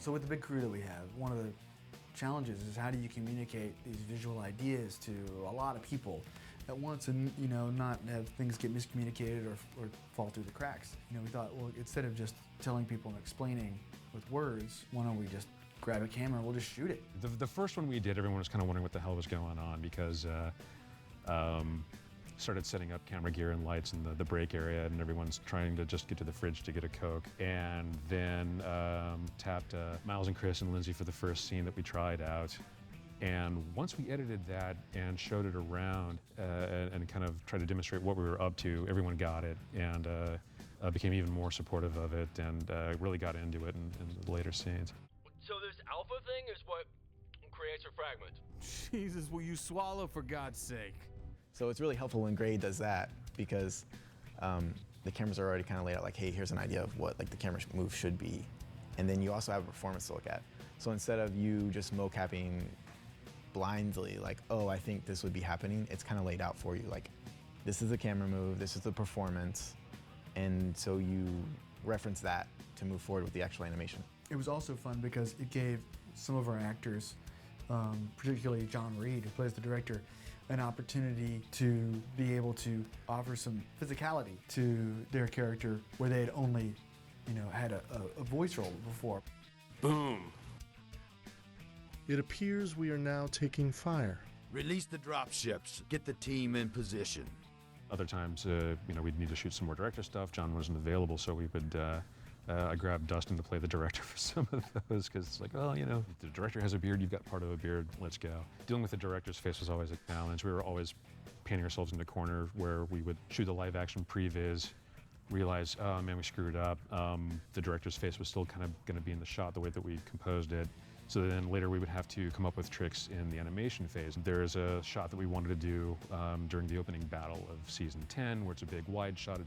So with the big crew that we have, one of the challenges is how do you communicate these visual ideas to a lot of people at once and, not have things get miscommunicated or fall through the cracks. We thought, well, instead of just telling people and explaining with words, why don't we just grab a camera and we'll just shoot it. The first one we did, everyone was kind of wondering what the hell was going on because started setting up camera gear and lights in the break area, and everyone's trying to just get to the fridge to get a Coke. And then tapped Miles and Chris and Lindsay for the first scene that we tried out. And once we edited that and showed it around and kind of tried to demonstrate what we were up to, everyone got it and became even more supportive of it and really got into it in the later scenes. So this alpha thing is what creates a fragment. Jesus, will you swallow for God's sake? So it's really helpful when Gray does that because the cameras are already kind of laid out like, hey, here's an idea of what the camera move should be. And then you also have a performance to look at. So instead of you just mocapping blindly, like, oh, I think this would be happening, it's kind of laid out for you. Like, this is the camera move, this is the performance. And so you reference that to move forward with the actual animation. It was also fun because it gave some of our actors, particularly John Reed, who plays the director, an opportunity to be able to offer some physicality to their character where they had only, had a voice role before. Boom. It appears we are now taking fire. Release the dropships. Get the team in position. Other times, we'd need to shoot some more director stuff. John wasn't available, so we would I grabbed Dustin to play the director for some of those because it's like, well, the director has a beard, you've got part of a beard, let's go. Dealing with the director's face was always a challenge. We were always painting ourselves in the corner where we would shoot the live action previs, realize, oh man, we screwed up. The director's face was still kind of going to be in the shot the way that we composed it. So then later we would have to come up with tricks in the animation phase. There's a shot that we wanted to do during the opening battle of season 10 where it's a big wide shot.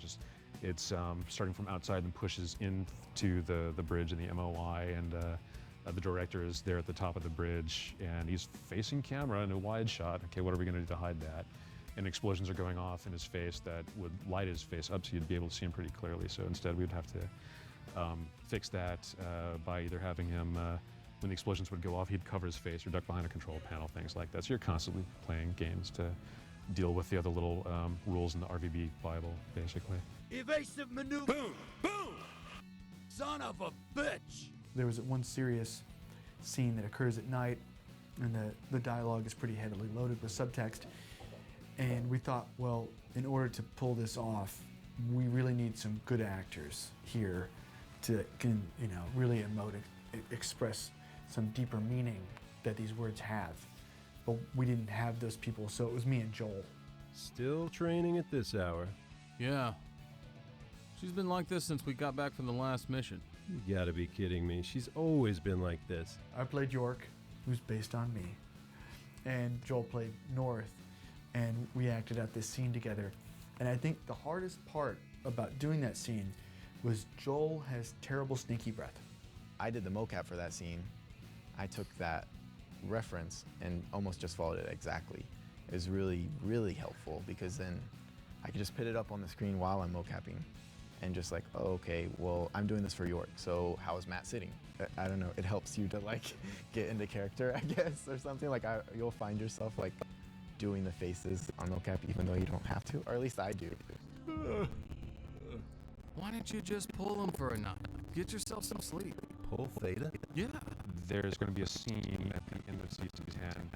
It's starting from outside and pushes into the bridge and the MOI, and the director is there at the top of the bridge and he's facing camera in a wide shot. Okay, what are we going to do to hide that? And explosions are going off in his face that would light his face up so you'd be able to see him pretty clearly. So instead we would have to fix that by either having him when the explosions would go off, he'd cover his face or duck behind a control panel, things like that. So you're constantly playing games to deal with the other little rules in the RVB Bible, basically. Evasive maneuver. Boom! Boom! Son of a bitch! There was one serious scene that occurs at night, and the dialogue is pretty heavily loaded with subtext. And we thought, well, in order to pull this off, we really need some good actors here to really emote, express some deeper meaning that these words have. But we didn't have those people, so it was me and Joel. Still training at this hour. Yeah. She's been like this since we got back from the last mission. You gotta be kidding me. She's always been like this. I played York, who's based on me, and Joel played North, and we acted out this scene together. And I think the hardest part about doing that scene was Joel has terrible sneaky breath. I did the mocap for that scene. I took that reference and almost just followed it exactly. It was really, really helpful because then I could just put it up on the screen while I'm mocapping and just like, oh, okay, well, I'm doing this for York, so how is Matt sitting? I don't know, it helps you to get into character, I guess, or something. You'll find yourself doing the faces on mocap even though you don't have to, or at least I do. Why don't you just pull him for a night? Get yourself some sleep. Pull Theta? Yeah. There's going to be a scene at the end of season 10,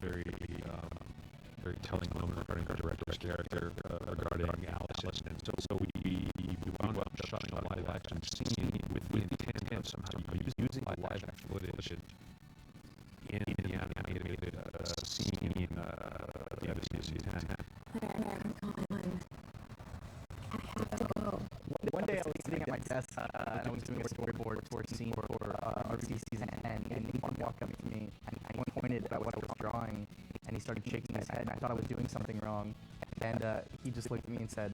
very telling moment regarding our director's character, regarding Allison. And so we wound up shooting a live action scene with the intent of somehow using the live action footage in the animated scene at the end of season 10. One day I was sitting at my desk and I was doing a storyboard for a scene for RVC season 10, and Nathan walked up to me and I pointed at what I was drawing, and he started shaking his head, and I thought I was doing something wrong, and he just looked at me and said,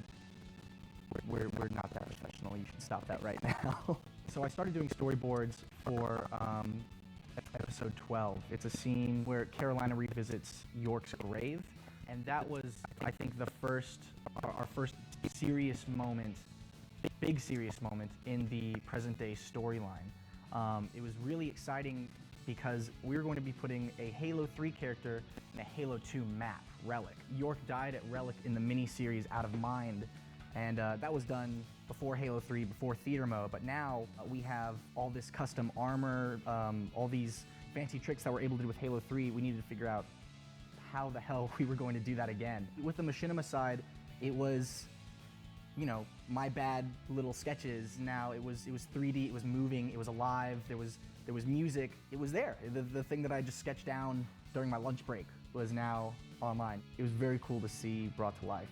we're not that professional, you should stop that right now. So I started doing storyboards for episode 12. It's a scene where Carolina revisits York's grave, and that was, I think, our first serious moment, big serious moment in the present day storyline. It was really exciting because we were going to be putting a Halo 3 character in a Halo 2 map, Relic. York died at Relic in the mini-series Out of Mind, and that was done before Halo 3, before theater mode, but now we have all this custom armor, all these fancy tricks that we're able to do with Halo 3. We needed to figure out how the hell we were going to do that again. With the machinima side, it was, you know, my bad little sketches. Now it was 3D, it was moving, it was alive, there was music, it was there. The thing that I just sketched down during my lunch break was now online. It was very cool to see brought to life.